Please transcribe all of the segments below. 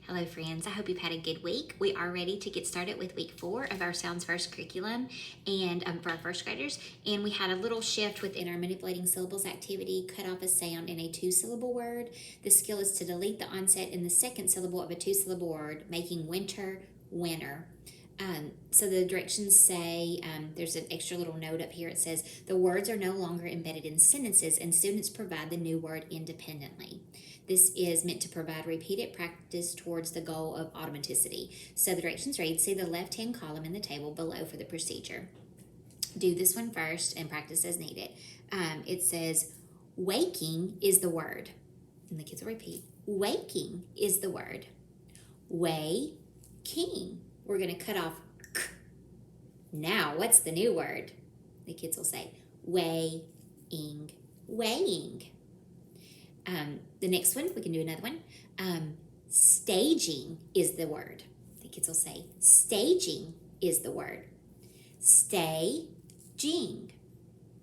Hello friends, I hope you've had a good week. We are ready to get started with week 4 of our Sounds First curriculum and for our first graders. And we had a little shift within our manipulating syllables activity, cut off a sound in a 2-syllable word. The skill is to delete the onset in the second syllable of a 2-syllable word, making winter, winter. So the directions say, there's an extra little note up here. It says, the words are no longer embedded in sentences and students provide the new word independently. This is meant to provide repeated practice towards the goal of automaticity. So the directions read, see the left-hand column in the table below for the procedure. Do this one first and practice as needed. It says, waking is the word. And the kids will repeat, waking is the word. Way-king. We're going to cut off k. Now, what's the new word? The kids will say, weighing, weighing. The next one, we can do another one. Staging is the word. The kids will say, staging is the word. Staging.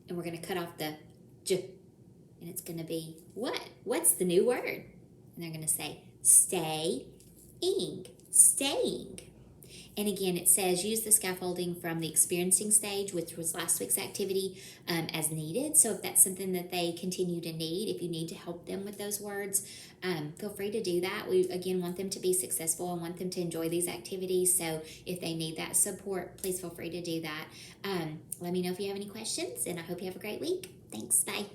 And we're going to cut off the j. And it's going to be what? What's the new word? And they're going to say, staying, staying. And again, it says use the scaffolding from the experiencing stage, which was last week's activity, as needed. So if that's something that they continue to need, if you need to help them with those words, feel free to do that. We, again, want them to be successful and want them to enjoy these activities. So if they need that support, please feel free to do that. Let me know if you have any questions, and I hope you have a great week. Thanks. Bye.